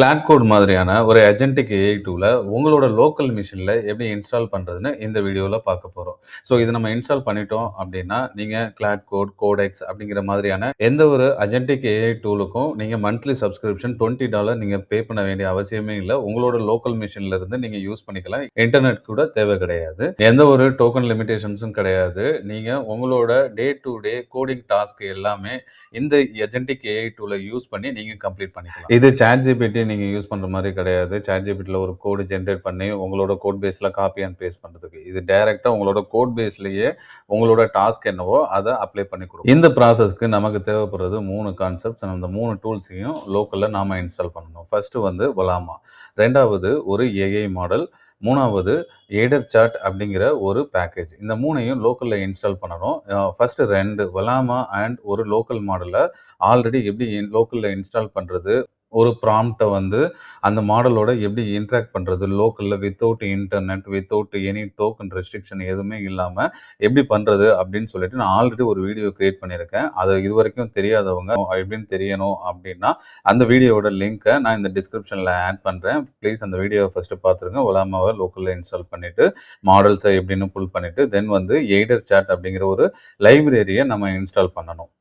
Claude code மாதிரியான ஒரு அஜென்டிக் AI டூல உங்களோட லோக்கல் மிஷின்ல எப்படி இன்ஸ்டால் பண்றதுன்னு இந்த வீடியோல பார்க்க போறோம். ஸோ இத நம்ம இன்ஸ்டால் பண்ணிட்டோம் அப்படின்னா, நீங்க கிளாட் கோட், கோடெக்ஸ் அப்படிங்கிற மாதிரியான எந்த ஒரு அஜென்டிக் ஏஐ டூலுக்கும் நீங்க மந்த்லி சப்ஸ்கிரிப்ஷன் $20 நீங்க பே பண்ண வேண்டிய அவசியமே இல்ல. உங்களோட லோக்கல் மிஷின்ல இருந்து நீங்க யூஸ் பண்ணிக்கலாம். இன்டர்நெட் கூட தேவை கிடையாது. எந்த ஒரு டோக்கன் லிமிட்டேஷன்ஸும் கிடையாது. நீங்க உங்களோட day to day coding task எல்லாமே இந்த ஏஜென்டிக் ஏஐ டூல யூஸ் பண்ணி நீங்க கம்ப்ளீட் பண்ணிக்கலாம். இது ChatGPT நீங்க யூஸ் பண்ற மாரி கிடையாது. ChatGPTல ஒரு கோடு ஜெனரேட் பண்ணி உங்களோட கோட் பேஸ்ல காப்பி அண்ட் பேஸ்ட் பண்றதுக்கு. இது டைரக்ட்டா உங்களோட கோட் பேஸ்லயே உங்களோட டாஸ்க் என்னவோ அத அப்ளை பண்ணி குடுக்கும். இந்த ப்ராசஸ்க்கு நமக்கு தேவைப்படுறது 3 கான்செப்ட்ஸ். அந்த 3 டூல்ஸையும் லோக்கல்ல நாம இன்ஸ்டால் பண்ணணும். ஃபர்ஸ்ட் வந்து Ollama. 2வது ஒரு ஏஐ மாடல். 3வது எய்டர் அப்படிங்கிற ஒரு பேக்கேஜ். இந்த 3யும் லோக்கல்ல இன்ஸ்டால் பண்ணணும். ஃபர்ஸ்ட் 2 Ollama அண்ட் ஒரு லோக்கல் மாடல ஆல்ரெடி எப்படி லோக்கல்ல இன்ஸ்டால் பண்றது? ஒரு ப்ராம்ப்ட்ட வந்து அந்த மாடலோட எப்படி இன்டராக்ட் பண்றது? லோக்கல்ல without internet, without any token restriction எதுவுமே இல்லாம எப்படி பண்றது? அப்படின்னு சொல்லிட்டு நான் ஆல்ரெடி ஒரு வீடியோ கிரியேட் பண்ணியிருக்கேன். அத இதுவரைக்கும் தெரியாதவங்க எப்படின்னு தெரியணும் அப்படின்னா, அந்த வீடியோவோட லிங்க்க நான் இந்த டிஸ்கிரிப்ஷன்ல ஆட் பண்றேன். ப்ளீஸ் அந்த வீடியோவ ஃபர்ஸ்ட் பார்த்துருங்க. Ollamaவ லோக்கல்ல இன்ஸ்டால் பண்ணிட்டு, மாடல்ஸ எப்படின்னு புல் பண்ணிட்டு, தென் வந்து எய்டர் சாட் அப்படிங்கிற ஒரு லைப்ரரிய நம்ம இன்ஸ்டால் பண்ணணும்.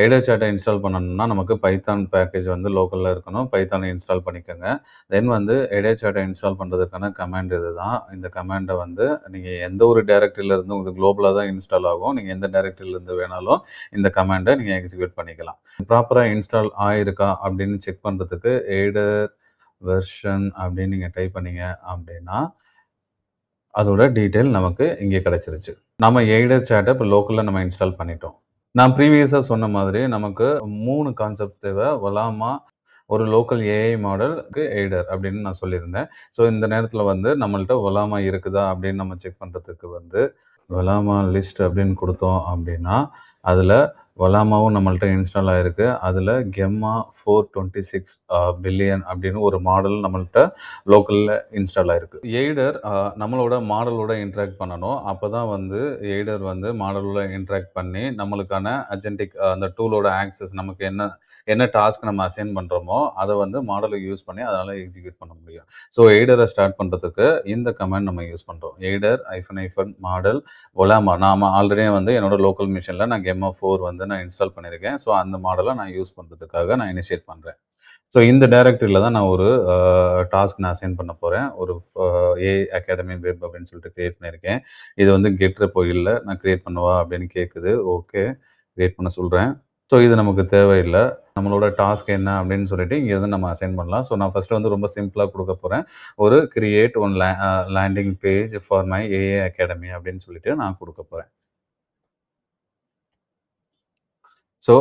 எய்டர் சாட்ட இன்ஸ்டால் பண்ணணும்னா, நமக்கு பைத்தான் பேக்கேஜ் வந்து லோக்கல்ல இருக்கணும். பைத்தான இன்ஸ்டால் பண்ணிக்கங்க. தென் வந்து எய்டர் சாட்ட இன்ஸ்டால் பண்றதுக்கான கமாண்ட் இதுதான். இந்த கமாண்ட வந்து நீங்க எந்த ஒரு டைரக்டரில இருந்தும் இது குளோபலா தான் இன்ஸ்டால் ஆகும். நீங்க எந்த டைரக்டரில இருந்து வேணாலும் இந்த கமாண்ட நீங்க எக்ஸிக்யூட் பண்ணிக்கலாம். ப்ராப்பரா இன்ஸ்டால் ஆயிருக்கா அப்படின்னு செக் பண்றதுக்கு எய்டர் வெர்ஷன் அப்படின்னு நீங்க டைப் பண்ணீங்க அப்படின்னா, அதோட டீட்டெயில் நமக்கு இங்கே கிடைச்சிருச்சு. நம்ம எய்டர் சாட்ட இப்ப லோக்கல்ல நம்ம இன்ஸ்டால் பண்ணிட்டோம். நான் ப்ரீவியஸா சொன்ன மாதிரி நமக்கு 3 கான்செப்ட் தேவை. Ollama, ஒரு லோக்கல் ஏஐ மாடலுக்கு எய்டர் அப்படின்னு நான் சொல்லியிருந்தேன். ஸோ இந்த நேரத்தில வந்து நம்மள்ட்ட Ollama இருக்குதா அப்படின்னு நம்ம செக் பண்றதுக்கு வந்து Ollama லிஸ்ட் அப்படின்னு குடுத்தோம் அப்படின்னா, அதில Ollamaவும் நம்மள்ட்ட இன்ஸ்டால் ஆயிருக்கு. அதில Gemma 426 பில்லியன் அப்படின்னு ஒரு மாடல் நம்மள்ட்ட லோக்கல்ல இன்ஸ்டால் ஆயிருக்கு. எய்டர் நம்மளோட மாடலோட இன்டராக்ட் பண்ணணும். அப்பதான் வந்து எய்டர் வந்து மாடலோட இன்டராக்ட் பண்ணி நம்மளுக்கான அஜென்டிக் அந்த டூலோட ஆக்சஸ் நமக்கு என்ன என்ன டாஸ்க் நம்ம அசைன் பண்றோமோ, அத வந்து மாடல யூஸ் பண்ணி அதனால எக்ஸிக்யூட் பண்ண முடியும். ஸோ எய்டர ஸ்டார்ட் பண்றதுக்கு இந்த கமாண்ட் நம்ம யூஸ் பண்றோம். Either model Ollama. நாம ஆல்ரெடி வந்து என்னோட லோக்கல் மிஷின்ல நான் Gemma 4 வந்து நான் இன்ஸ்டால் பண்ணியிருக்கேன். ஸோ அந்த மாடல நான் யூஸ் பண்றதுக்காக நான் இனிஷியேட் பண்றேன். ஸோ இந்த டைரக்டரியில தான் நான் ஒரு டாஸ்க் நான் அசைன் பண்ண போறேன். ஒரு ஏஐ அகாடமி வெப் அப்படின்னு சொல்லிட்டு கிரியேட் பண்ணியிருக்கேன். இது வந்து கெட் ரெப்போ இல்ல. நான் கிரியேட் பண்ணவா அப்படின்னு கேட்குது. ஓகே. கிரியேட் பண்ண சொல்றேன். ஸோ இது நமக்கு தேவையில்ல. நம்மளோட டாஸ்க் என்ன அப்படின்னு சொல்லிட்டு இங்க இருந்து நம்ம அசைன் பண்ணலாம். ஸோ நான் ஃபர்ஸ்ட் வந்து ரொம்ப சிம்பிளா குடுக்கப் போறேன். ஒரு create one landing page for my AI academy அப்படின்னு சொல்லிட்டு நான் குடுக்கப் போறேன். ஸோ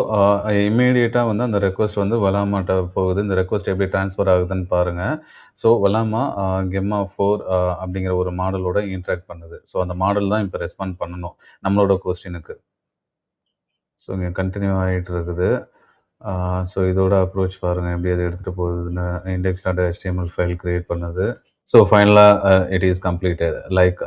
இம்மீடியட்டா வந்து அந்த ரெக்வெஸ்ட் வந்து Ollamaட்ட போகுது. இந்த ரெக்வெஸ்ட் எப்படி ட்ரான்ஸ்ஃபர் ஆகுதுன்னு பாருங்க. ஸோ Ollama Gemma 4 அப்படிங்கிற ஒரு மாடலோட இன்டராக்ட் பண்ணுது. ஸோ அந்த மாடல் தான் இப்ப ரெஸ்பாண்ட் பண்ணணும் நம்மளோட கொஸ்டினுக்கு. ஸோ இங்க கன்டின்யூ ஆயிட்டு இருக்குது. ஸோ இதோட அப்ரோச் பாருங்க எப்படி அது எடுத்துட்டு போகுதுன்னு. index.html ஃபைல் கிரியேட் பண்ணுது. ஸோ ஃபைனலா இட் இஸ் கம்ப்ளீட்டட். லைக்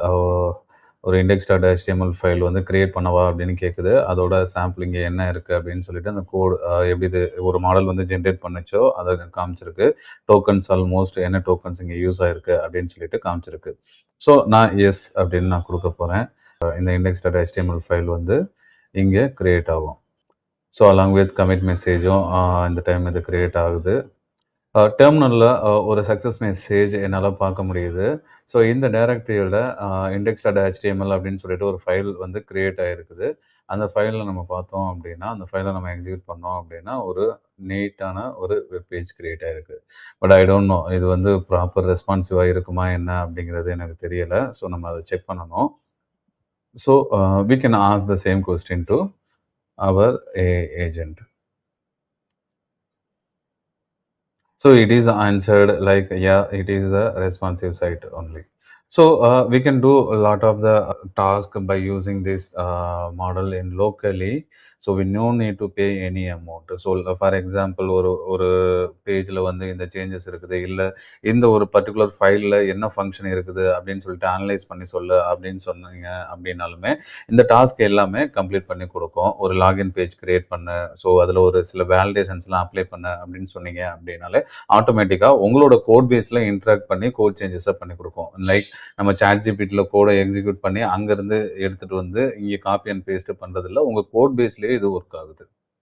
ஒரு index.html ஃபைல் வந்து கிரியேட் பண்ணவா அப்படின்னு கேட்குது. அதோட சாம்பிள் இங்கே என்ன இருக்குது அப்படின்னு சொல்லிட்டு அந்த கோட் எப்படி இது ஒரு மாடல் வந்து ஜென்ரேட் பண்ணுச்சோ அதை காமிச்சிருக்கு. டோக்கன்ஸ் ஆல்மோஸ்ட் என்ன டோக்கன்ஸ் இங்கே யூஸ் ஆயிருக்கு அப்படின்னு சொல்லிட்டு காமிச்சிருக்கு. ஸோ நான் எஸ் அப்படின்னு நான் கொடுக்க போகிறேன். இந்த index.html ஃபைல் வந்து இங்கே கிரியேட் ஆகும். ஸோ அலாங் வித் கமிட் மெசேஜும் இந்த டைம் இது கிரியேட் ஆகுது. டெர்மினல்ல ஒரு சக்ஸஸ் மெசேஜ் என்னால பார்க்க முடியுது. ஸோ இந்த டைரக்டரியோட index.html அப்படின்னு சொல்லிட்டு ஒரு ஃபைல் வந்து கிரியேட் ஆயிருக்குது. அந்த ஃபைல்ல நம்ம பார்த்தோம் அப்படின்னா, அந்த ஃபைல நம்ம எக்ஸிக்யூட் பண்ணோம் அப்படின்னா, ஒரு நீட்டான ஒரு வெப் பேஜ் கிரியேட் ஆயிருக்கு. பட் ஐ டோன்ட் நோ இது வந்து ப்ராப்பர் ரெஸ்பான்சிவா இருக்குமா என்ன அப்படிங்கிறது எனக்கு தெரியல. ஸோ நம்ம அத செக் பண்ணணும். So we can ask the same question to our agent. So it is answered like, yeah, it is the responsive site only. So we can do a lot of the task by using this model in locally. So we no need to pay any amount. So for example ஒரு ஒரு பேஜில் வந்து இந்த changes இருக்குது, இல்லை இந்த ஒரு particular ஃபைலில் என்ன ஃபங்க்ஷன் இருக்குது அப்படின்னு சொல்லிட்டு அனலைஸ் பண்ணி சொல்லு அப்படின்னு சொன்னீங்க அப்படின்னாலுமே இந்த டாஸ்க் எல்லாமே கம்ப்ளீட் பண்ணி கொடுக்கும். ஒரு லாகின் பேஜ் கிரியேட் பண்ணு, ஸோ அதில் ஒரு சில வேலிடேஷன்ஸ்லாம் அப்ளை பண்ணு அப்படின்னு சொன்னீங்க அப்படின்னாலே ஆட்டோமேட்டிக்காக உங்களோட கோட் பேஸில் இன்ட்ராக்ட் பண்ணி கோட் சேஞ்சஸை பண்ணி கொடுக்கும். லைக் நம்ம சாட் ஜிபிடியில் கோடை எக்ஸிக்யூட் பண்ணி அங்கேருந்து எடுத்துகிட்டு வந்து இங்கே காப்பி அண்ட் பேஸ்ட் பண்ணுறதில்ல, உங்கள் கோட் பேஸ்லேயே இது ஒர்க் ஆகுது.